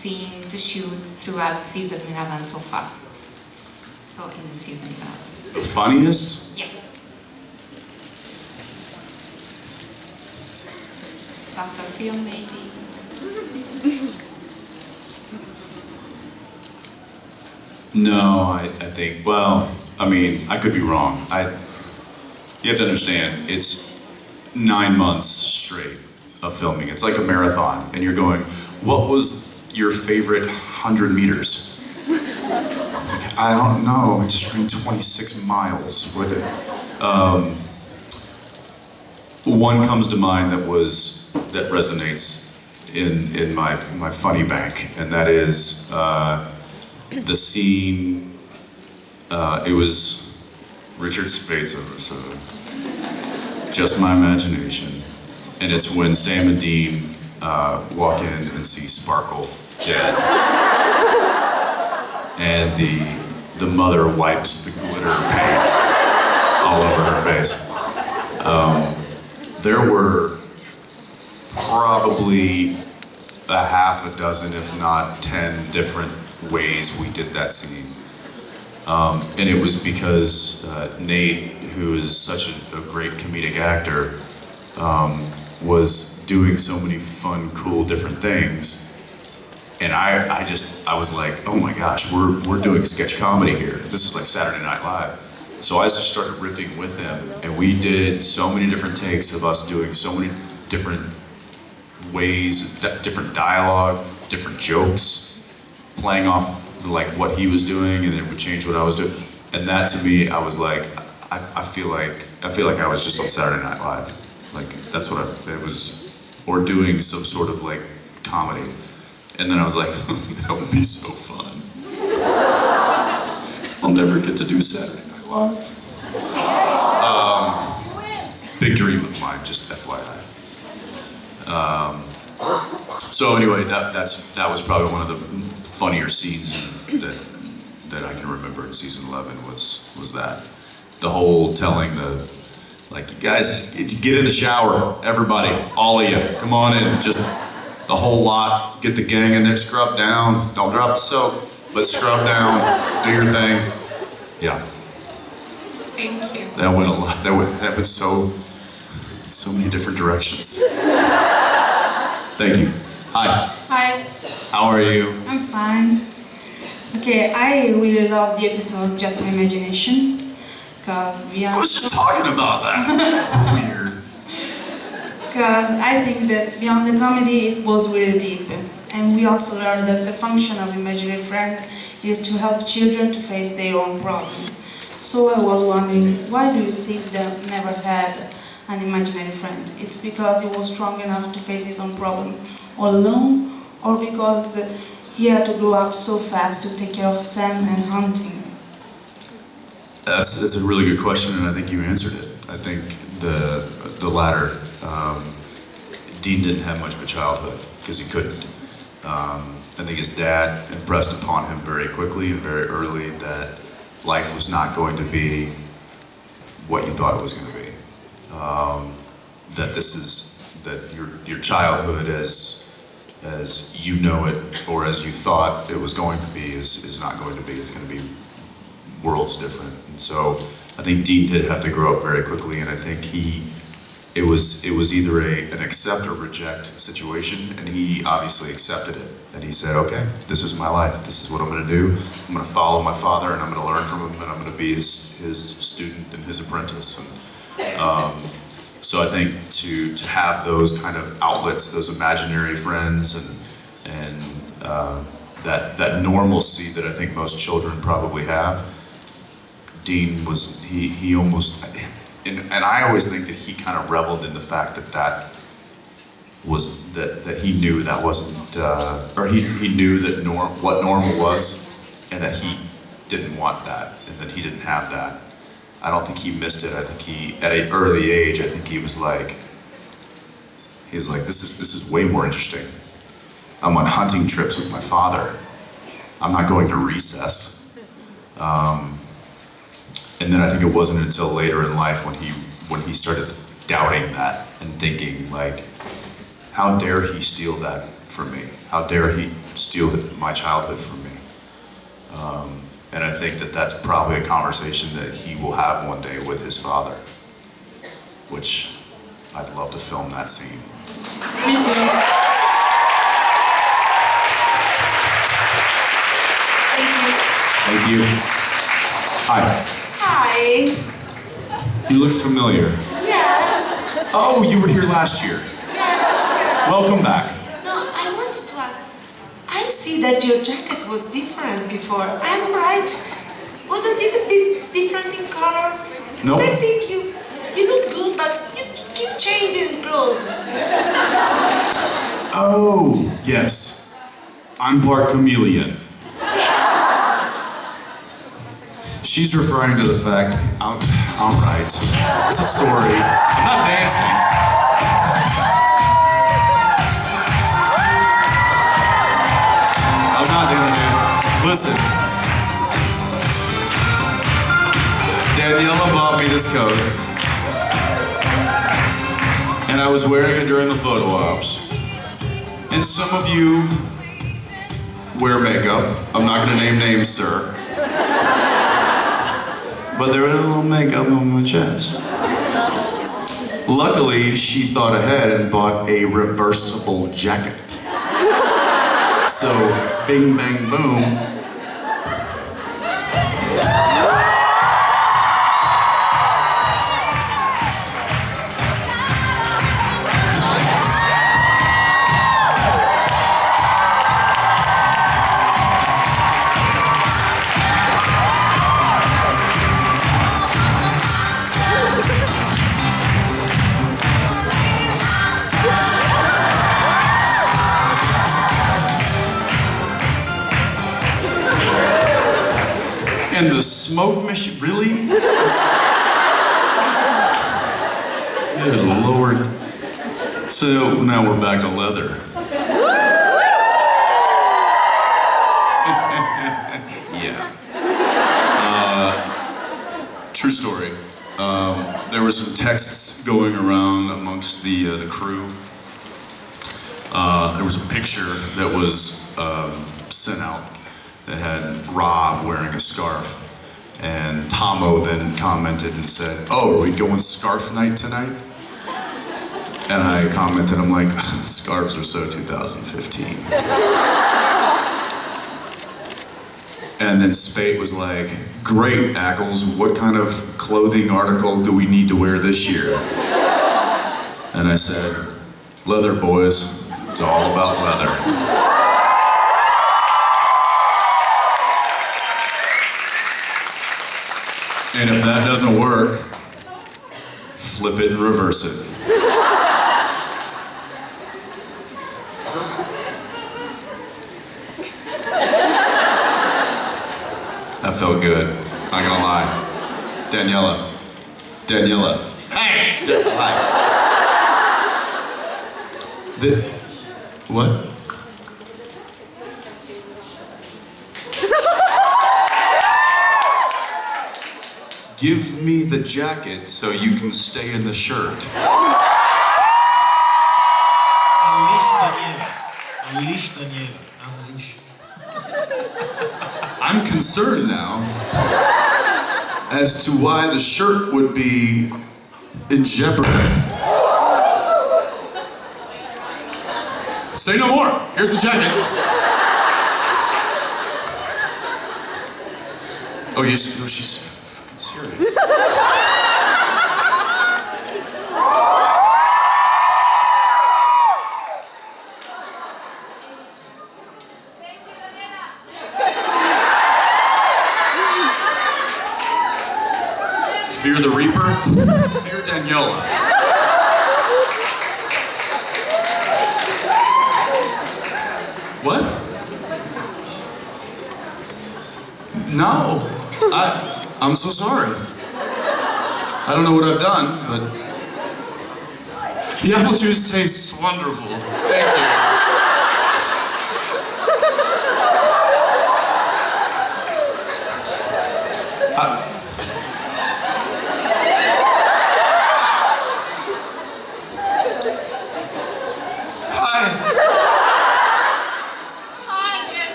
scene to shoot throughout season 11 so far. So in the season 11. The funniest? Yeah. Dr. Phil, maybe. No, I think, well, I mean, I could be wrong. You have to understand, it's 9 months straight of filming. It's like a marathon, and you're going, what was your favorite 100 meters? Like, I don't know, I just ran 26 miles. One comes to mind that resonates in my funny bank, and that is the scene. It was Richard Spade's so just my imagination, and it's when Sam and Dean walk in and see Sparkle dead, and the mother wipes the glitter paint all over her face. There were probably a half a dozen, if not 10 different ways we did that scene. And it was because Nate, who is such a great comedic actor, was doing so many fun, cool, different things. And I was like, oh my gosh, we're doing sketch comedy here. This is like Saturday Night Live. So I just started riffing with him, and we did so many different takes of us doing so many different ways, different dialogue, different jokes, playing off like what he was doing, and it would change what I was doing. And that to me, I was like, I feel like I was just on Saturday Night Live. Like that's what it was, or doing some sort of like comedy. And then I was like, that would be so fun. I'll never get to do Saturday Night Live. Big dream of mine, just FYI. So anyway, that was probably one of the funnier scenes that I can remember in season 11 was that. The whole telling like, you guys, just get in the shower, everybody, all of you, come on in, just the whole lot, get the gang in there, scrub down, don't drop the soap, but scrub down, do your thing. Yeah. Thank you. That went a lot, that went so many different directions. Thank you. Hi. Hi. How are you? I'm fine. Okay, I really love the episode Just My Imagination, because I was just talking about that. Weird. Because I think that beyond the comedy, it was really deep. And we also learned that the function of imaginary friend is to help children to face their own problem. So I was wondering, why do you think that never had an imaginary friend? It's because he was strong enough to face his own problem all alone, or because he had to grow up so fast to take care of Sam and hunting? That's a really good question, and I think you answered it. I think the latter. Dean didn't have much of a childhood because he couldn't. I think his dad impressed upon him very quickly and very early that life was not going to be what you thought it was going to be. That your childhood as you know it or as you thought it was going to be is not going to be. It's going to be worlds different. And so I think Dean did have to grow up very quickly, and I think it was either an accept or reject situation, and he obviously accepted it. And he said, okay, this is my life. This is what I'm going to do. I'm going to follow my father, and I'm going to learn from him, and I'm going to be his student and his apprentice. And so I think to have those kind of outlets, those imaginary friends, and that normalcy that I think most children probably have, Dean was he almost. And I always think that he kind of reveled in the fact that he knew that wasn't, or he knew that what normal was, and that he didn't want that, and that he didn't have that. I don't think he missed it. I think at an early age, I think he was like, this is way more interesting. I'm on hunting trips with my father. I'm not going to recess. And then I think it wasn't until later in life when he started doubting that and thinking like, how dare he steal that from me? How dare he steal my childhood from me. And I think that that's probably a conversation that he will have one day with his father, which I'd love to film that scene. Me too. Thank you. Hi. Hi. You look familiar. Yeah. Oh, you were here last year. Yeah. Welcome back. No, I wanted to ask. I see that your jacket was different before. I'm right. Wasn't it a bit different in color? No. I think you look good, but you keep changing clothes. Oh, yes. I'm part chameleon. She's referring to the fact, I'm right. It's a story. I'm not dancing. I'm not doing it. Listen. Daniela bought me this coat. And I was wearing it during the photo ops. And some of you wear makeup. I'm not gonna name names, sir. But there was a little makeup on my chest. Luckily, she thought ahead and bought a reversible jacket. So, bing, bang, boom. And the smoke machine, really? Good Lord. So now we're back to leather. Yeah. True story. There were some texts going around amongst the crew. There was a picture that was sent out that had Rob wearing a scarf. And Tomo then commented and said, "Oh, are we going scarf night tonight?" And I commented, I'm like, scarves are so 2015. And then Spate was like, "Great, Ackles, what kind of clothing article do we need to wear this year?" And I said, "Leather, boys, it's all about leather." And if that doesn't work, flip it and reverse it. That felt good, not gonna lie. Daniela. Hey! Hi. What? Give me the jacket so you can stay in the shirt. Unleash Daniela. Unleash Daniela. Unleash. I'm concerned now as to why the shirt would be in jeopardy. Say no more. Here's the jacket. Oh, yes, no, she's fucking serious. Fear the Reaper? Fear Daniela. What? No. I'm so sorry. I don't know what I've done, but the apple juice tastes wonderful. Thank you. Hi.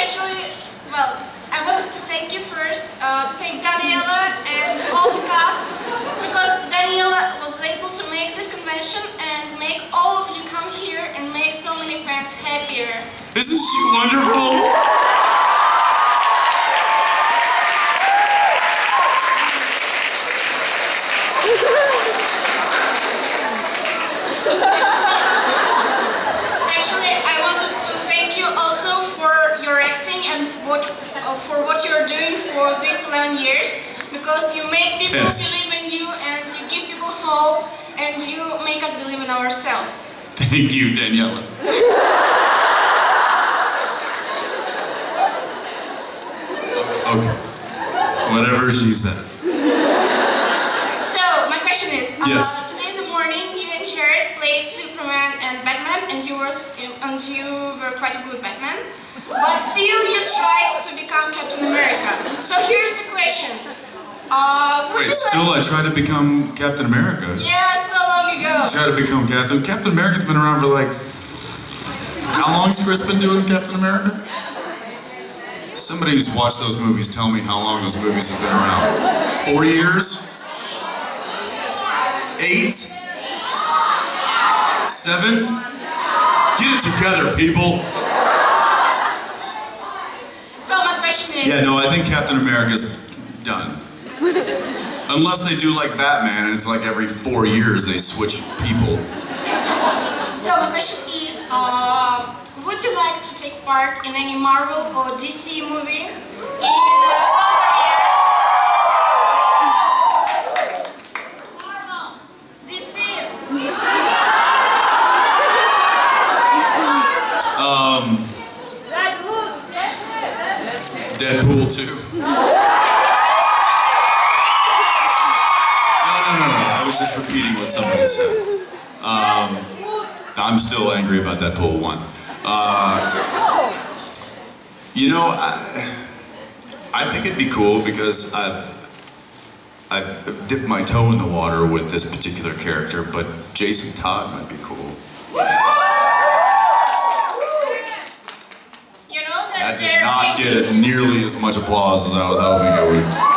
actually, well, I wanted to thank you first, to thank Daniela and all the cast, because Daniela was able to make this convention and make all of you come here and make so many fans happier. Isn't she wonderful? Actually, I wanted to thank you also for your acting and for what you're doing for these 11 years, because you make people believe in you and you give people hope and you make us believe in ourselves. Thank you, Daniela. Okay. Whatever she says. So, my question is, Yes. today in the morning you and Jared played Superman and Batman and you were quite a good Batman, but still you tried to become Captain America. So here's the question. Would Wait, you still I tried to become Captain America. Yeah, so long ago. Try to become Captain. Captain America's been around for like... How long's Chris been doing Captain America? Somebody who's watched those movies, tell me how long those movies have been around. 4 years? 8? 7? Get it together, people. So my question is... Yeah, no, I think Captain America's done. Unless they do like Batman, and it's like every 4 years they switch people. So my question is, would you like to take part in any Marvel or DC movie in the other years? DC. Deadpool 2. No. I was just repeating what somebody said. I'm still angry about Deadpool 1. You know, I think it'd be cool because I've dipped my toe in the water with this particular character, but Jason Todd might be cool. You know That that did not get nearly as much applause as I was hoping it would.